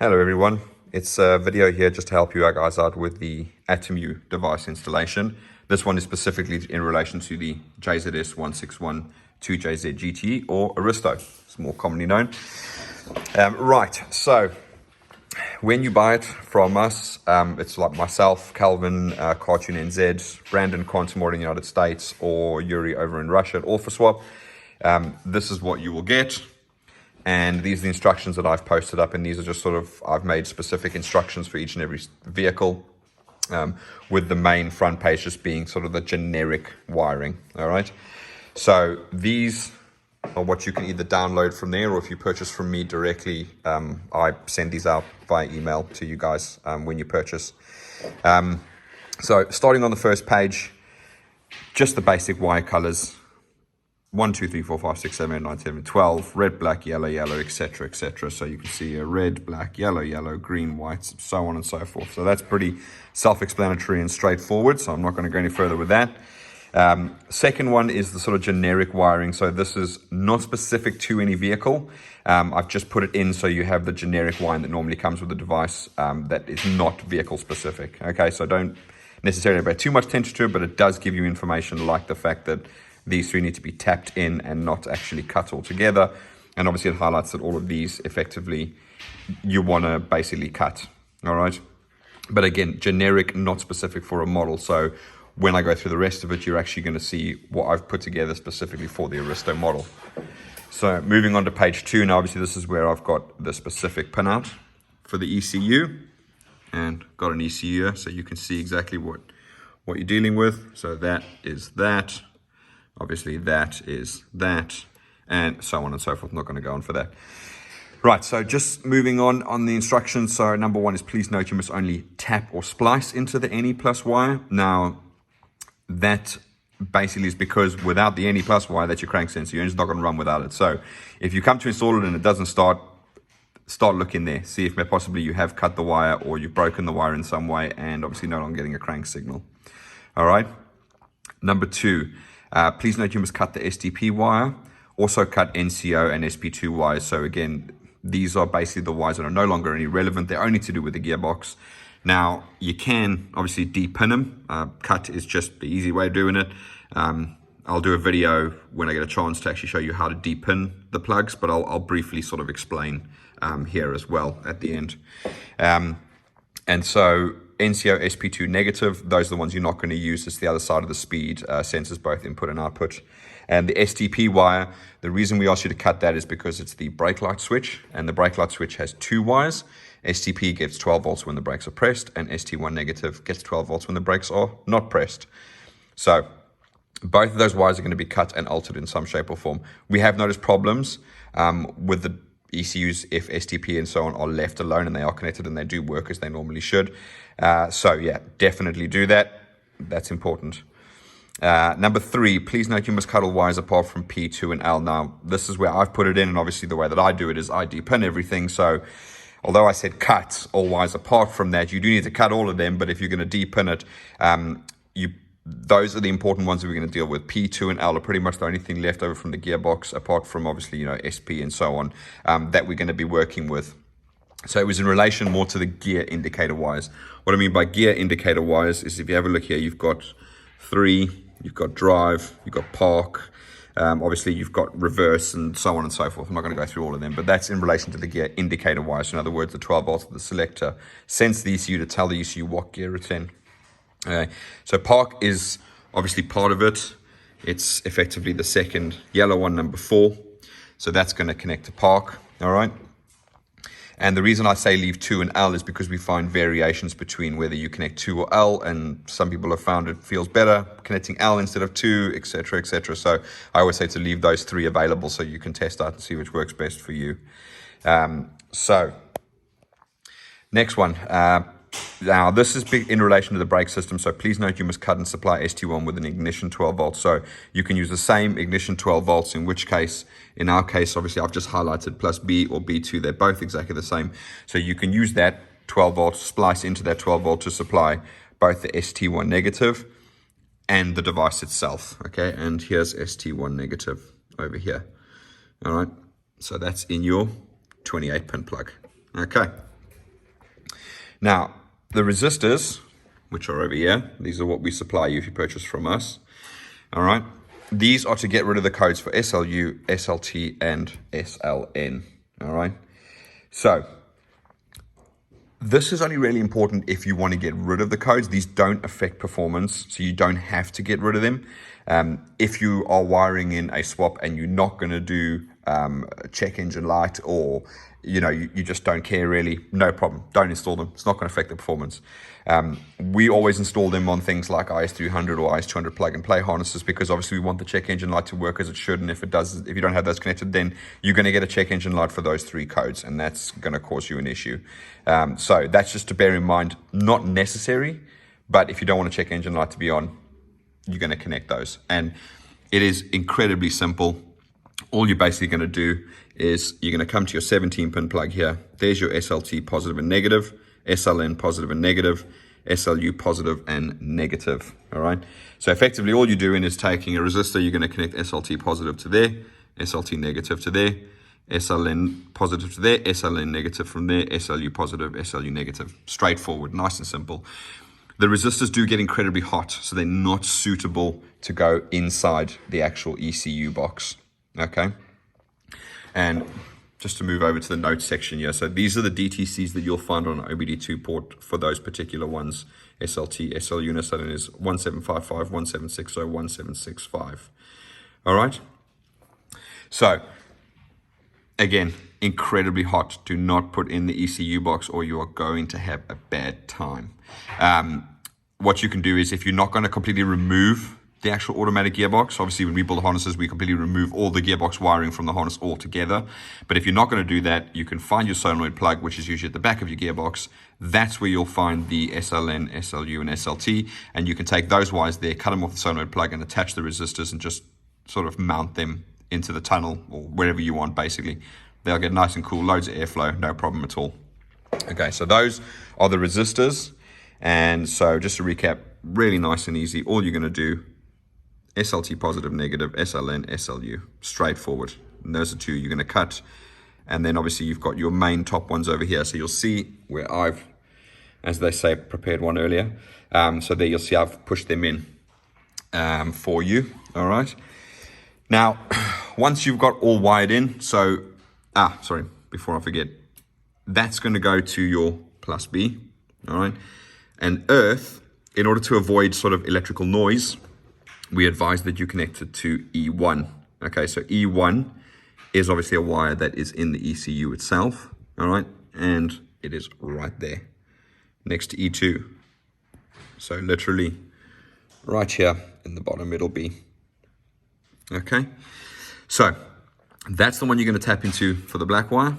Hello everyone, it's a video here just to help you guys out with the ATEMU device installation. This one is specifically in relation to the JZS161 2JZ GTE or Aristo, it's more commonly known. Right, so when you buy it from us, it's like myself, Calvin, Cartoon NZ, Brandon Quantum in the United States, or Yuri over in Russia at OfferSwap. This is what you will get. And these are the instructions that I've posted up, and these are just sort of, I've made specific instructions for each and every vehicle, with the main front page just being sort of the generic wiring, all right? So these are what you can either download from there, or if you purchase from me directly, I send these out via email to you guys when you purchase. So starting on the first page, just the basic wire colors. 1, 2, 3, 4, 5, 6, 7, 8, 9, 10, 12, red, black, yellow, etc., etc. So you can see a red, black, yellow, green, white, so on and so forth. So that's pretty self-explanatory and straightforward, so I'm not going to go any further with that. Second one is the sort of generic wiring. So this is not specific to any vehicle. I've just put it in so you have the generic wiring that normally comes with the device that is not vehicle specific. Okay, so don't necessarily pay too much attention to it, but it does give you information like the fact that these three need to be tapped in and not actually cut all together. And obviously it highlights that all of these effectively you want to basically cut, all right? But again, generic, not specific for a model. So when I go through the rest of it, you're actually going to see what I've put together specifically for the Aristo model. So moving on to page 2, now obviously this is where I've got the specific pinout for the ECU, and got an ECU here so you can see exactly what you're dealing with. So that is that. Obviously that is that, and so on and so forth. I'm not going to go on for that. Right, so just moving on the instructions. So number 1 is please note you must only tap or splice into the NE plus wire. Now that basically is because without the NE plus wire, that's your crank sensor. Your engine's not going to run without it. So if you come to install it and it doesn't start looking there. See if possibly you have cut the wire or you've broken the wire in some way and obviously no longer getting a crank signal. All right. Number 2. Please note you must cut the SDP wire, also cut NCO and SP2 wires. So again, these are basically the wires that are no longer any relevant. They're only to do with the gearbox. Now, you can obviously de-pin them. Cut is just the easy way of doing it. I'll do a video when I get a chance to actually show you how to de-pin the plugs, but I'll briefly sort of explain here as well at the end. And so NCO, SP2 negative, those are the ones you're not going to use. It's the other side of the speed sensors, both input and output. And the STP wire, the reason we ask you to cut that is because it's the brake light switch, and the brake light switch has 2 wires. STP gets 12 volts when the brakes are pressed, and ST1 negative gets 12 volts when the brakes are not pressed. So both of those wires are going to be cut and altered in some shape or form. We have noticed problems with the ECUs if STP and so on are left alone and they are connected and they do work as they normally should. So yeah, definitely do that. That's important. Number 3, please note you must cut all wires apart from P2 and L. Now, this is where I've put it in, and obviously the way that I do it is I de-pin everything. So although I said cut all wires apart from that, you do need to cut all of them, but if you're going to de-pin it, those are the important ones that we're going to deal with. P2 and L are pretty much the only thing left over from the gearbox, apart from obviously, you know, SP and so on, that we're going to be working with. So it was in relation more to the gear indicator wires. What I mean by gear indicator wires is if you have a look here, you've got 3, you've got drive, you've got park, obviously you've got reverse and so on and so forth. I'm not going to go through all of them, but that's in relation to the gear indicator wires. So in other words, the 12 volts of the selector sends the ECU to tell the ECU what gear it's in. So park is obviously part of it. It's effectively the second yellow one, number 4. So that's going to connect to park. All right. And the reason I say leave 2 and L is because we find variations between whether you connect 2 or L, and some people have found it feels better connecting L instead of 2, etc., etc. So I always say to leave those 3 available so you can test out and see which works best for you. So next one. Now, this is big in relation to the brake system, so please note you must cut and supply ST1 with an ignition 12 volts. So you can use the same ignition 12 volts, in which case, in our case, obviously I've just highlighted plus B or B2. They're both exactly the same. So you can use that 12 volts, splice into that 12 volt to supply both the ST1 negative and the device itself. Okay, and here's ST1 negative over here. All right, so that's in your 28 pin plug. Okay. Now, the resistors, which are over here, these are what we supply you if you purchase from us. All right. These are to get rid of the codes for SLU, SLT, and SLN. All right. So this is only really important if you want to get rid of the codes. These don't affect performance, so you don't have to get rid of them. If you are wiring in a swap and you're not going to do a check engine light, or you just don't care really, no problem. Don't install them. It's not going to affect the performance. We always install them on things like IS300 or IS200 plug and play harnesses, because obviously we want the check engine light to work as it should. And if you don't have those connected, then you're going to get a check engine light for those 3 codes, and that's going to cause you an issue. So that's just to bear in mind, not necessary, but if you don't want a check engine light to be on, you're going to connect those. And it is incredibly simple. All you're basically going to do is you're going to come to your 17-pin plug here. There's your SLT positive and negative, SLN positive and negative, SLU positive and negative. All right. So effectively, all you're doing is taking a resistor. You're going to connect SLT positive to there, SLT negative to there, SLN positive to there, SLN negative from there, SLU positive, SLU negative. Straightforward, nice and simple. The resistors do get incredibly hot, so they're not suitable to go inside the actual ECU box. Okay. And just to move over to the notes section here. So these are the DTCs that you'll find on an OBD2 port for those particular ones. SLT, SLU, and SLN is 1755, 1760, 1765. All right. So again, incredibly hot. Do not put in the ECU box or you are going to have a bad time. What you can do is, if you're not going to completely remove the actual automatic gearbox, obviously when we build harnesses, we completely remove all the gearbox wiring from the harness altogether. But if you're not going to do that, you can find your solenoid plug, which is usually at the back of your gearbox. That's where you'll find the SLN, SLU, and SLT. And you can take those wires there, cut them off the solenoid plug, and attach the resistors and just sort of mount them into the tunnel or wherever you want, basically. They'll get nice and cool, loads of airflow, no problem at all. Okay, so those are the resistors. And so just to recap, really nice and easy. All you're going to do, SLT positive, negative, SLN, SLU, straightforward. And those are 2 you're going to cut. And then obviously you've got your main top ones over here. So you'll see where I've, as they say, prepared one earlier. So there you'll see I've pushed them in for you. All right. Now, once you've got all wired in, so, sorry, before I forget, that's going to go to your plus B. All right. And earth, in order to avoid sort of electrical noise, we advise that you connect it to E1. Okay, so E1 is obviously a wire that is in the ECU itself. All right, and it is right there next to E2. So literally right here in the bottom, it'll be. Okay, so that's the one you're going to tap into for the black wire.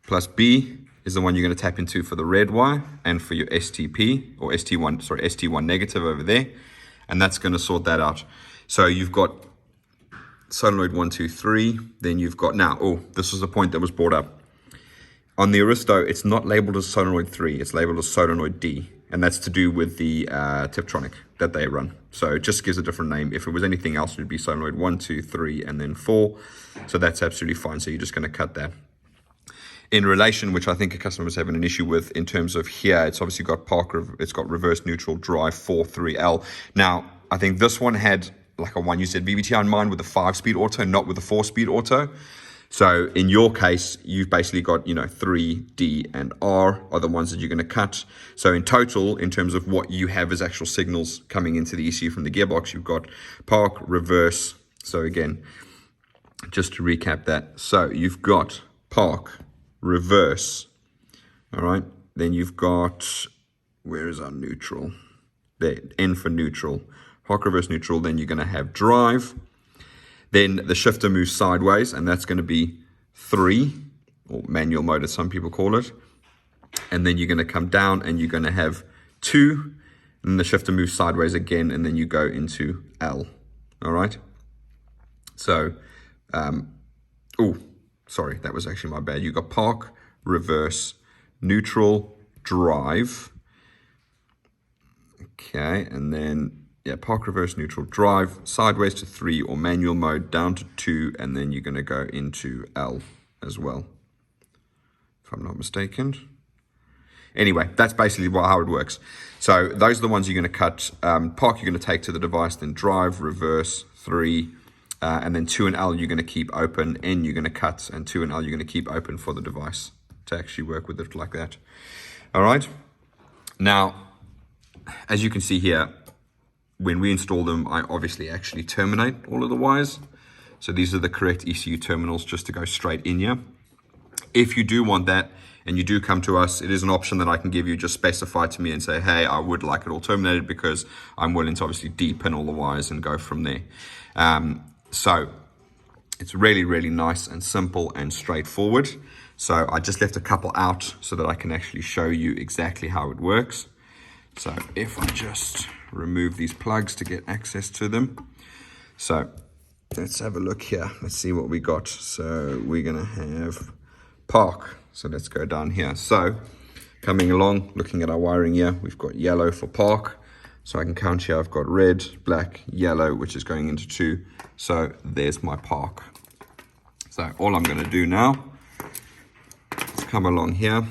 Plus B is the one you're going to tap into for the red wire and for your STP or ST1 negative over there. And that's going to sort that out. So you've got solenoid 1, 2, 3. Then you've got now, this was a point that was brought up. On the Aristo, it's not labeled as solenoid 3. It's labeled as solenoid D. And that's to do with the Tiptronic that they run. So it just gives a different name. If it was anything else, it would be solenoid 1, 2, 3, and then 4. So that's absolutely fine. So you're just going to cut that. In relation, which I think a customer was having an issue with in terms of here, it's obviously got it's got reverse neutral drive 4-3L. Now, I think this one had like a 1 you said VVTi in mind with the 5-speed auto, not with the 4-speed auto. So in your case, you've basically got, 3, D, and R are the ones that you're going to cut. So in total, in terms of what you have as actual signals coming into the ECU from the gearbox, you've got park, reverse. So again, just to recap that. So you've got park, reverse, all right, then you've got, where is our neutral? There, N for neutral, park, reverse, neutral. Then you're going to have drive, then the shifter moves sideways, and that's going to be 3, or manual mode as some people call it, and then you're going to come down and you're going to have 2, and the shifter moves sideways again, and then you go into L. All right, so sorry, that was actually my bad. You got park, reverse, neutral, drive. Okay, and then, park, reverse, neutral, drive, sideways to 3 or manual mode, down to 2, and then you're going to go into L as well, if I'm not mistaken. Anyway, that's basically how it works. So those are the ones you're going to cut. Park you're going to take to the device, then drive, reverse, 3, and then 2 and L you're going to keep open, N you're going to cut, and 2 and L you're going to keep open for the device to actually work with it like that. All right. Now, as you can see here, when we install them, I obviously actually terminate all of the wires. So these are the correct ECU terminals just to go straight in here. If you do want that, and you do come to us, it is an option that I can give you. Just specify to me and say, hey, I would like it all terminated, because I'm willing to obviously deepen all the wires and go from there. So it's really, really nice and simple and straightforward. So I just left a couple out so that I can actually show you exactly how it works. So if I just remove these plugs to get access to them. So let's have a look here. Let's see what we got. So we're gonna have park. So let's go down here. So coming along, looking at our wiring here, we've got yellow for park. So I can count here, I've got red, black, yellow, which is going into 2. So there's my park. So all I'm gonna do now is come along here.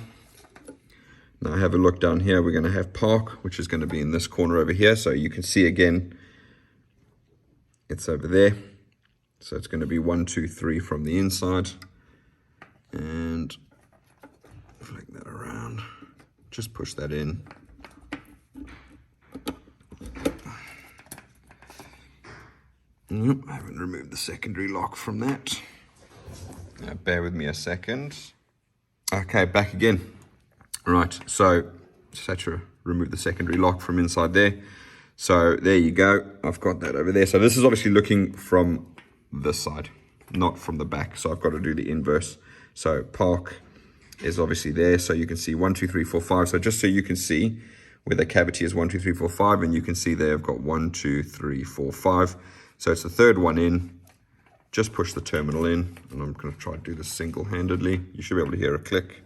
Now have a look down here. We're gonna have park, which is gonna be in this corner over here. So you can see again, it's over there. So it's gonna be 1, 2, 3 from the inside. And flick that around, just push that in. Nope, I haven't removed the secondary lock from that. Now, bear with me a second. Okay, back again. Right, so just had to remove the secondary lock from inside there. So there you go, I've got that over there. So this is obviously looking from this side, not from the back. So I've got to do the inverse. So park is obviously there, so you can see 1, 2, 3, 4, 5. So just so you can see where the cavity is 1, 2, 3, 4, 5, and you can see there I've got 1, 2, 3, 4, 5. So it's the third one in. Just push the terminal in, and I'm going to try to do this single-handedly. You should be able to hear a click.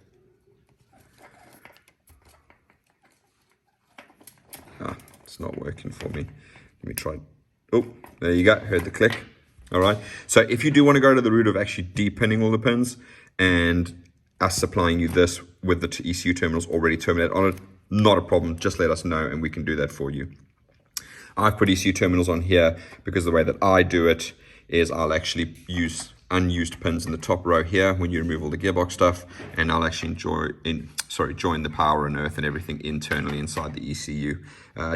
It's not working for me. Let me try. Oh, there you go. Heard the click. All right. So if you do want to go to the route of actually deepening all the pins, and us supplying you this with the ECU terminals already terminated on it, not a problem. Just let us know and we can do that for you. I've put ECU terminals on here because the way that I do it is I'll actually use unused pins in the top row here when you remove all the gearbox stuff, and I'll actually join the power and earth and everything internally inside the ECU,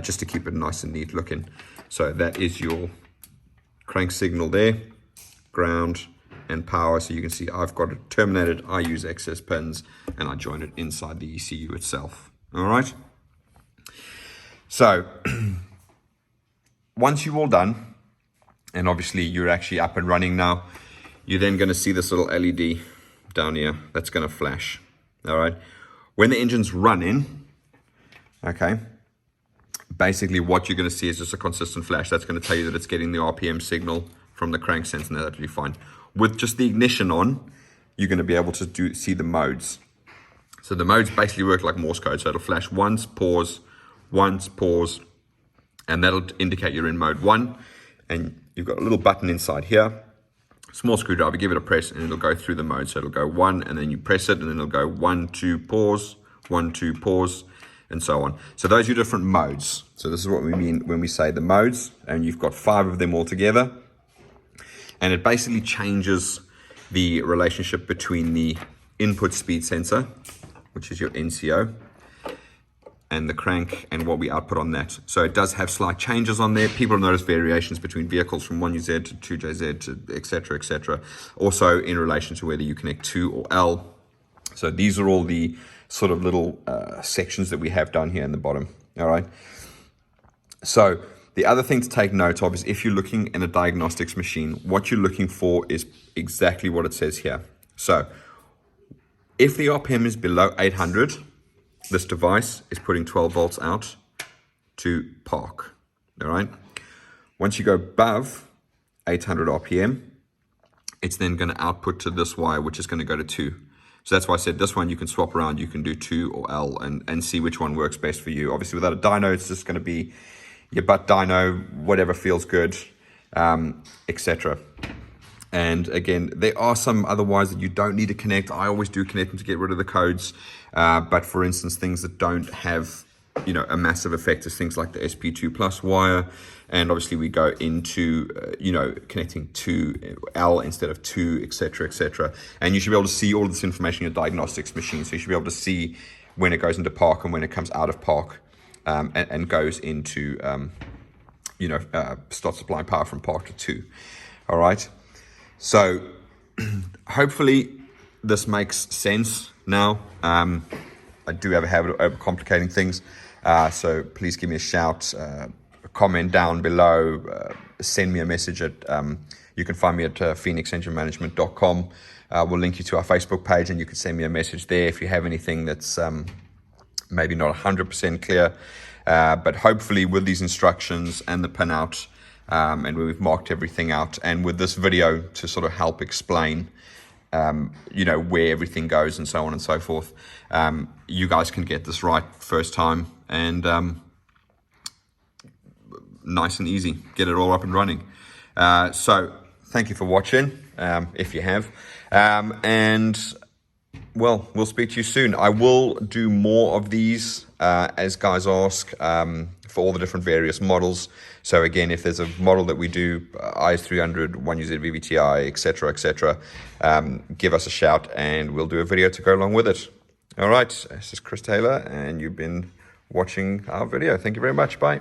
just to keep it nice and neat looking. So that is your crank signal there, ground, and power. So you can see I've got it terminated. I use excess pins and I join it inside the ECU itself. All right. So once you're all done, and obviously you're actually up and running now, you're then going to see this little LED down here that's going to flash. All right. When the engine's running, okay, basically what you're going to see is just a consistent flash. That's going to tell you that it's getting the RPM signal from the crank sensor, and that'll be fine. With just the ignition on, you're going to be able to see the modes. So the modes basically work like Morse code. So it'll flash once, pause, and that'll indicate you're in mode 1. And you've got a little button inside here, small screwdriver, give it a press, and it'll go through the mode. So it'll go 1, and then you press it, and then it'll go 1, 2, pause, 1, 2, pause, and so on. So those are different modes. So this is what we mean when we say the modes, and you've got 5 of them all together. And it basically changes the relationship between the input speed sensor, which is your NCO, and the crank and what we output on that. So it does have slight changes on there. People have noticed variations between vehicles from 1UZ to 2JZ to et cetera, et cetera. Also in relation to whether you connect 2 or L. So these are all the sort of little sections that we have down here in the bottom. All right. So the other thing to take note of is if you're looking in a diagnostics machine, what you're looking for is exactly what it says here. So if the RPM is below 800, this device is putting 12 volts out to park. All right. Once you go above 800 RPM, it's then going to output to this wire, which is going to go to 2. So that's why I said this one you can swap around. You can do 2 or L and see which one works best for you. Obviously, without a dyno, it's just going to be your butt dyno, whatever feels good, etc. And again, there are some otherwise that you don't need to connect. I always do connect them to get rid of the codes. But for instance, things that don't have, a massive effect is things like the SP2 plus wire. And obviously we go into, connecting to L instead of 2, etc., etc. And you should be able to see all of this information in your diagnostics machine. So you should be able to see when it goes into park and when it comes out of park, and goes into, start supplying power from park to 2. All right. So hopefully this makes sense now. I do have a habit of overcomplicating things. So please give me a shout, comment down below, send me a message at, you can find me at phoenixenginemanagement.com. We'll link you to our Facebook page and you can send me a message there if you have anything that's maybe not 100% clear. But hopefully with these instructions and the pinout, and we've marked everything out, and with this video to sort of help explain, where everything goes and so on and so forth, you guys can get this right first time and nice and easy, get it all up and running. So thank you for watching, if you have, and well, we'll speak to you soon. I will do more of these as guys ask, for all the different various models. So again, if there's a model that we do, IS300, 1UZ VVTi, etc., give us a shout and we'll do a video to go along with it. All right, this is Chris Taylor and you've been watching our video. Thank you very much. Bye.